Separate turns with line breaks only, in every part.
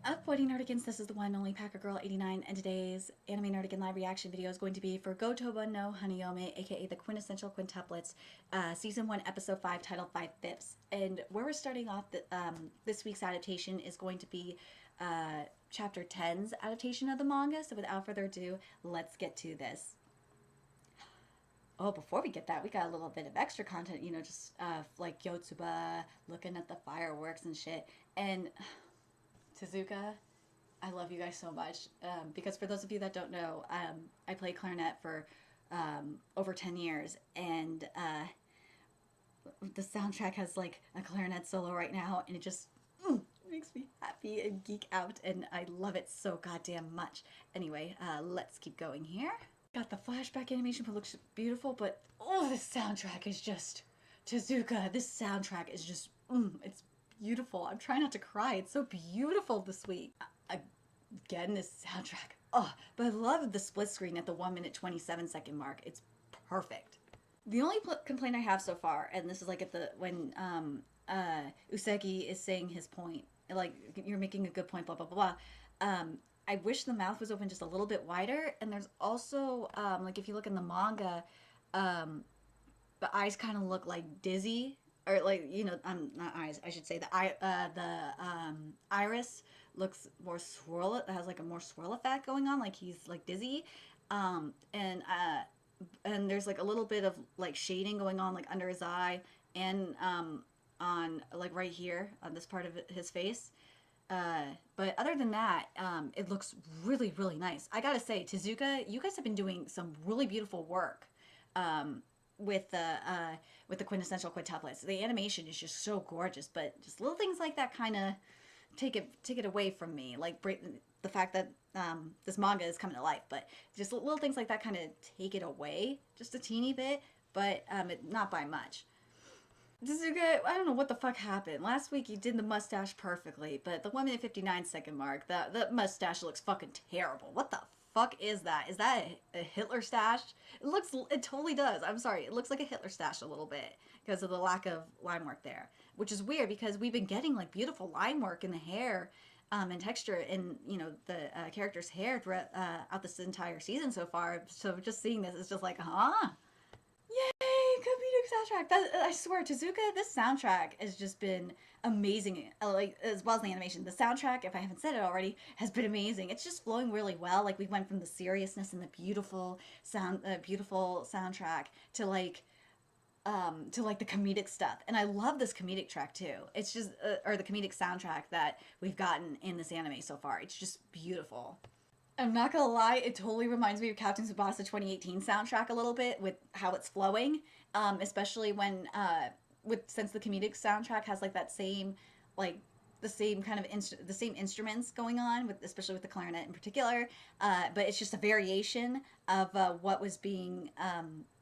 Up, Boydie Nerdigans, this is the one and only Packer Girl 89, and today's anime Nerdigan live reaction video is going to be for Gotoba no Hanayome, aka the Quintessential Quintuplets, Season 1, Episode 5, titled 5/5. And where we're starting off this week's adaptation is going to be Chapter 10's adaptation of the manga, so without further ado, let's get to this. Oh, before we get that, we got a little bit of extra content, just like Yotsuba, looking at the fireworks and shit, and... Tezuka, I love you guys so much, because for those of you that don't know, I played clarinet for over 10 years, and the soundtrack has like a clarinet solo right now, and it just makes me happy and geek out, and I love it so goddamn much. Anyway, let's keep going here. Got the flashback animation, but looks beautiful, but oh, this soundtrack is just... Tezuka, this soundtrack is just... it's beautiful. I'm trying not to cry. It's so beautiful this week. Again, this soundtrack. Oh, but I love the split screen at the 1:27 mark. It's perfect. The only complaint I have so far, and this is like at when Usagi is saying his point, like, you're making a good point, blah blah blah blah. I wish the mouth was open just a little bit wider, and there's also like if you look in the manga, the eyes kind of look like dizzy. Or like, not eyes, I should say. The iris looks more swirl. It has like a more swirl effect going on, like he's like dizzy, and there's like a little bit of like shading going on like under his eye and on like right here on this part of his face. But other than that, it looks really really nice. I gotta say, Tezuka, you guys have been doing some really beautiful work. With the Quintessential Quintuplets. The animation is just so gorgeous, but just little things like that kind of take it away from me. Like the fact that this manga is coming to life, but just little things like that kind of take it away just a teeny bit, but not by much. Tezuka, I don't know what the fuck happened. Last week you did the mustache perfectly, but the 1:59 mark, the mustache looks fucking terrible. What the fuck is that? Is that a Hitler stash? It totally does. I'm sorry. It looks like a Hitler stash a little bit because of the lack of line work there, which is weird because we've been getting like beautiful line work in the hair and texture in, the character's hair throughout out this entire season so far. So just seeing this is just like, huh? Yay, comedic soundtrack. I swear, Tezuka, this soundtrack has just been amazing, like, as well as the animation. The soundtrack, if I haven't said it already, has been amazing. It's just flowing really well. Like, we went from the seriousness and the beautiful soundtrack to the comedic stuff. And I love this comedic track too. It's just or the comedic soundtrack that we've gotten in this anime so far. It's just beautiful. I'm not gonna lie, it totally reminds me of Captain Tsubasa 2018 soundtrack a little bit with how it's flowing, especially when since the comedic soundtrack has like that same the same kind of the same instruments going on with, especially with the clarinet in particular, but it's just a variation of what was being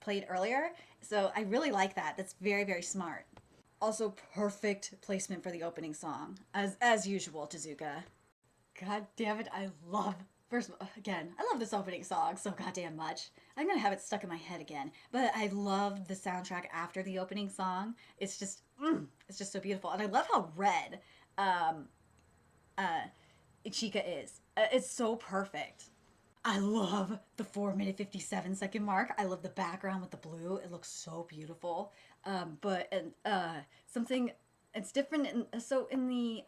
played earlier. So I really like that. That's very very smart. Also, perfect placement for the opening song, as usual, Tezuka. God damn it, I love. First, again, I love this opening song so goddamn much. I'm gonna have it stuck in my head again. But I love the soundtrack after the opening song. It's just so beautiful. And I love how red Ichika is. It's so perfect. I love the 4:57 mark. I love the background with the blue. It looks so beautiful. Something, it's different. In the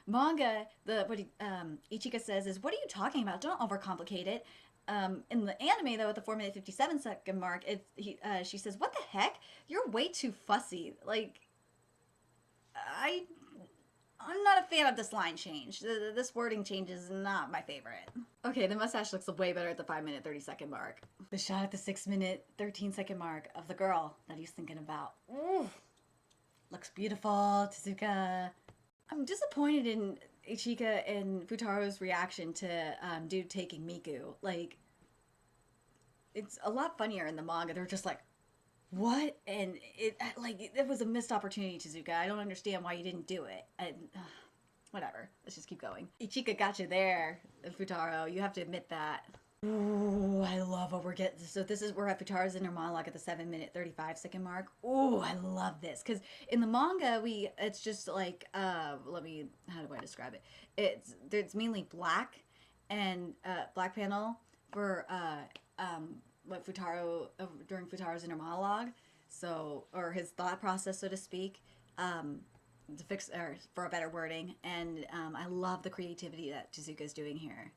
manga, what Ichika says is, "What are you talking about? Don't overcomplicate it." In the anime, though, at the 4:57 mark, she says, "What the heck? You're way too fussy." Like, I'm not a fan of this line change. This wording change is not my favorite. Okay, the mustache looks way better at the 5:30 mark. The shot at the 6:13 mark of the girl that he's thinking about. Ooh, looks beautiful, Tezuka. I'm disappointed in Ichika and Futaro's reaction to dude taking Miku. Like, it's a lot funnier in the manga. They're just like, what? And it was a missed opportunity, Tezuka. I don't understand why you didn't do it. And whatever. Let's just keep going. Ichika got you there, Futaro. You have to admit that. Ooh, I love what we're getting. So we're at Futara's inner monologue at the 7-minute 35-second mark. Ooh, I love this because in the manga it's just like how do I describe it? It's mainly black and black panel for what Futaro during Futara's inner monologue. So or his thought process, so to speak. To fix or for a better wording, and I love the creativity that Tezuka is doing here.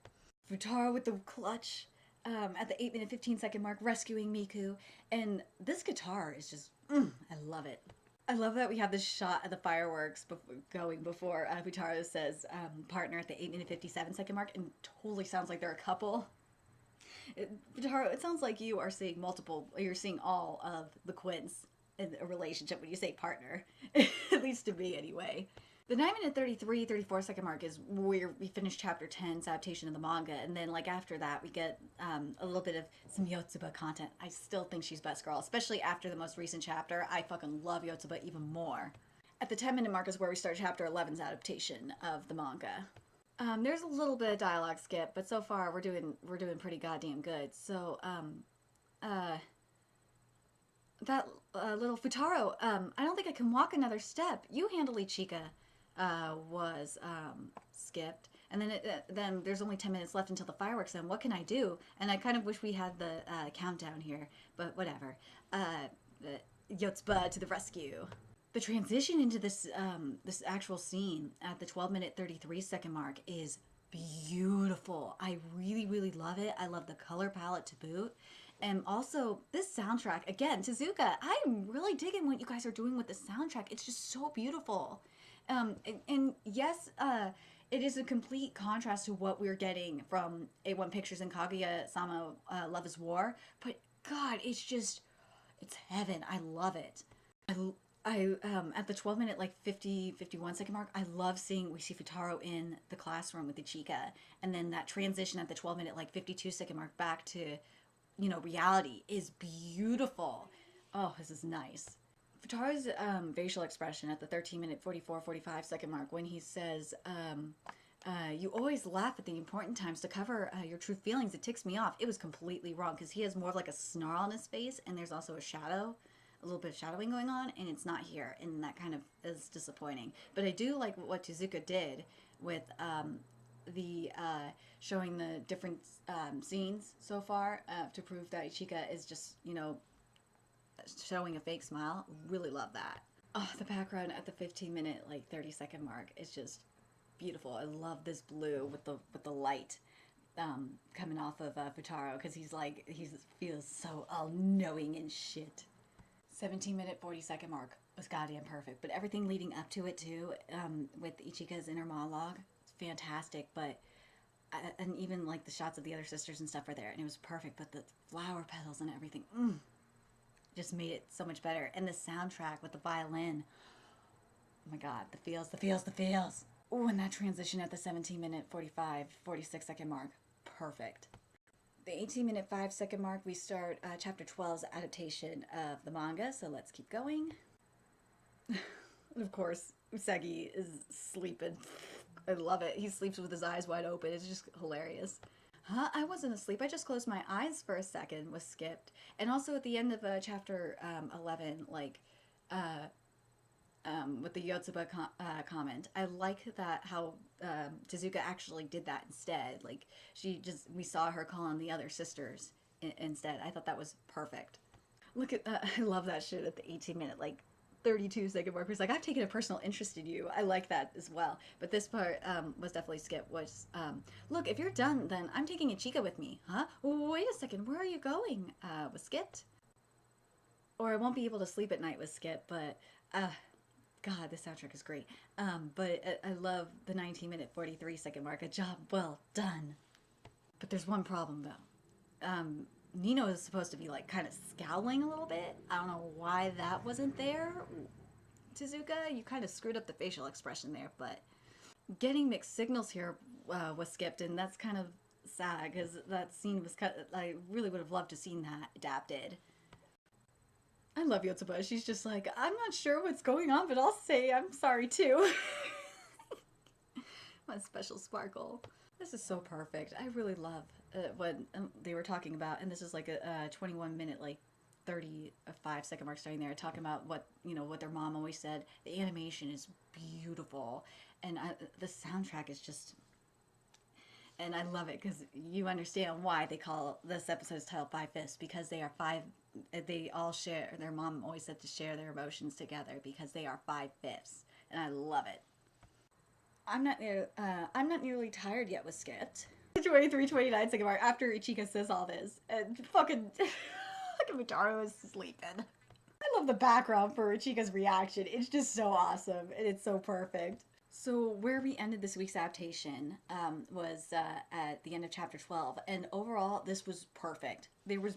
Futaro with the clutch at the 8-minute 15-second mark, rescuing Miku. And this guitar is just, I love it. I love that we have this shot of the fireworks going before Futaro says partner at the 8-minute 57-second mark, and totally sounds like they're a couple. Futaro, it sounds like you are seeing you're seeing all of the Quints in a relationship when you say partner. At least to me, anyway. The 9-minute 34-second mark is where we finish chapter 10's adaptation of the manga, and then like after that we get a little bit of some Yotsuba content. I still think she's best girl, especially after the most recent chapter. I fucking love Yotsuba even more. At the 10-minute mark is where we start chapter 11's adaptation of the manga. There's a little bit of dialogue skip, but so far we're doing pretty goddamn good. So that little Futaro, I don't think I can walk another step. You handle Ichika. Was skipped, and then there's only 10 minutes left until the fireworks. And what can I do? And I kind of wish we had the countdown here, but whatever. Yotsuba to the rescue. The transition into this actual scene at the 12-minute 33-second mark is beautiful. I really love it. I love the color palette to boot. And also, this soundtrack, again, Tezuka, I'm really digging what you guys are doing with the soundtrack. It's just so beautiful. And yes, it is a complete contrast to what we're getting from A1 Pictures and Kaguya-sama Love is War. But God, it's heaven. I love it. I at the 12-minute 51-second mark, I love we see Futaro in the classroom with Ichika, and then that transition at the 12-minute 52-second mark back to, reality is beautiful. Oh, this is nice. Futaro's facial expression at the 13-minute 44-45-second mark when he says, you always laugh at the important times to cover your true feelings. It ticks me off. It was completely wrong because he has more of like a snarl on his face, and there's also a little bit of shadowing going on, and it's not here, and that kind of is disappointing. But I do like what Tezuka did with the showing the different scenes so far to prove that Ichika is just, showing a fake smile. Really love that. Oh, the background at the 15-minute 30-second mark is just beautiful. I love this blue with the light coming off of Futaro, because he feels so all-knowing and shit. 17-minute 40-second mark was goddamn perfect, but everything leading up to it too, with Ichika's inner monologue, it's fantastic. But and even the shots of the other sisters and stuff are there, and it was perfect. But the flower petals and everything, just made it so much better. And the soundtrack with the violin, oh my god, the feels. Oh, and that transition at the 17-minute 46-second mark, perfect. The 18-minute 5-second mark, we start chapter 12's adaptation of the manga, so let's keep going. Of course, Usagi is sleeping. I love it. He sleeps with his eyes wide open. It's just hilarious. Huh? I wasn't asleep. I just closed my eyes for a second, was skipped. And also at the end of chapter 11, with the Yotsuba comment, I like that how Tezuka actually did that instead. We saw her call on the other sisters instead. I thought that was perfect. Look at that. I love that shit at the 18-minute 32-second mark. He's like, I've taken a personal interest in you. I like that as well. But this part was definitely skipped. Look, if you're done, then I'm taking Ichika with me. Huh? Wait a second. Where are you going? Was skipped? Or I won't be able to sleep at night was skipped. But God, this soundtrack is great. But I love the 19-minute 43-second mark. A job well done. But there's one problem though. Nino is supposed to be kind of scowling a little bit. I don't know why that wasn't there. Tezuka, you kind of screwed up the facial expression there, but getting mixed signals here was skipped, and that's kind of sad because that scene was I really would have loved to have seen that adapted. I love Yotsuba. She's just like, I'm not sure what's going on, but I'll say I'm sorry too. My special sparkle. This is so perfect. I really love what they were talking about, and this is like a 21 minute, like 35-second mark starting there, talking about what what their mom always said. The animation is beautiful, and the soundtrack is just, and I love it because you understand why they call this episode's title Five Fifths, because they are five. They all share. Their mom always said to share their emotions together because they are five fifths, and I love it. I'm not nearly tired yet with Skipped. 23:29 second mark after Ichika says all this, and fucking fucking Mitaro is sleeping. I love the background for Ichika's reaction. It's just so awesome, and it's so perfect. So where we ended this week's adaptation was at the end of chapter 12, and overall this was perfect. There was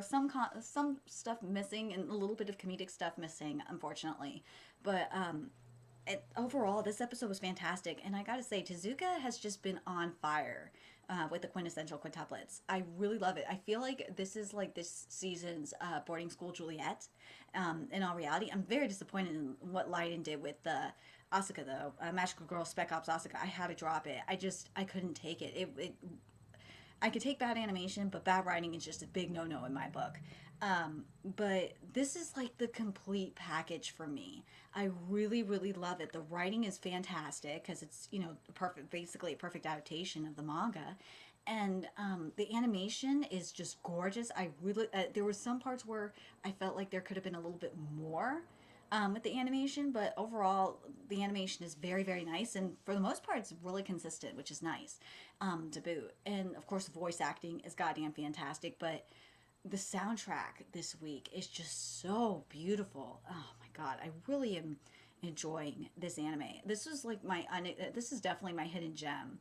some stuff missing and a little bit of comedic stuff missing, unfortunately, but overall this episode was fantastic. And I gotta say, Tezuka has just been on fire with the Quintessential Quintuplets. I really love it. I feel like this is like this season's boarding school Juliet. In all reality, I'm very disappointed in what Leiden did with Asuka, though. Magical Girl Spec Ops Asuka. I had to drop it. I couldn't take it. I could take bad animation, but bad writing is just a big no-no in my book. But this is like the complete package for me. I really, really love it. The writing is fantastic because it's, basically a perfect adaptation of the manga. And the animation is just gorgeous. I really, there were some parts where I felt like there could have been a little bit more with the animation, but overall the animation is very, very nice, and for the most part it's really consistent, which is nice to boot. And of course the voice acting is goddamn fantastic, but the soundtrack this week is just so beautiful. Oh my god, I really am enjoying this anime. This is like this is definitely my hidden gem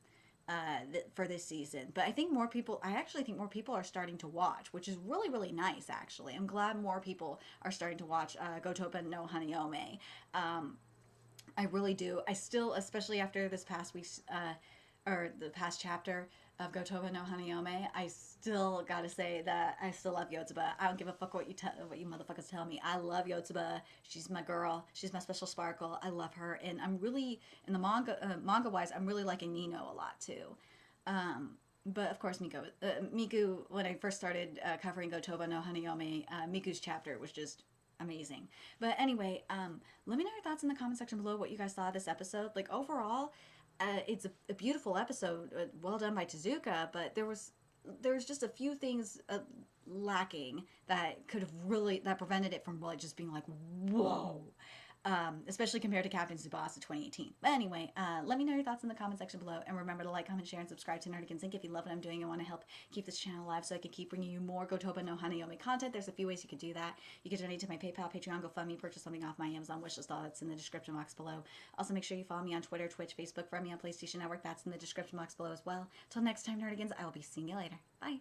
for this season. But I actually think more people are starting to watch, which is really, really nice, actually. I'm glad more people are starting to watch Gotoba no Hanayome. I really do. I still, especially after this past week's, or the past chapter of Gotoba no Hanayome, I still gotta say that I still love Yotsuba. I don't give a fuck what you motherfuckers tell me. I love Yotsuba. She's my girl. She's my special sparkle. I love her, and I'm really, in the manga wise, I'm really liking Nino a lot too. But of course, Miku. When I first started covering Gotoba no Hanayome, Miku's chapter was just amazing. But anyway, let me know your thoughts in the comment section below. What you guys thought of this episode. Like overall, it's a beautiful episode, well done by Tezuka, but there's just a few things lacking that prevented it from really just being like, whoa. Especially compared to Captain Tsubasa 2018. But anyway, let me know your thoughts in the comment section below, and remember to like, comment, share, and subscribe to Nerdigans Inc. if you love what I'm doing and want to help keep this channel alive so I can keep bringing you more Gotoba no Hanayome content. There's a few ways you could do that. You can donate to my PayPal, Patreon, GoFundMe, purchase something off my Amazon wishlist. All that's in the description box below. Also, make sure you follow me on Twitter, Twitch, Facebook, friend me on PlayStation Network. That's in the description box below as well. Till next time, Nerdigans, I will be seeing you later. Bye.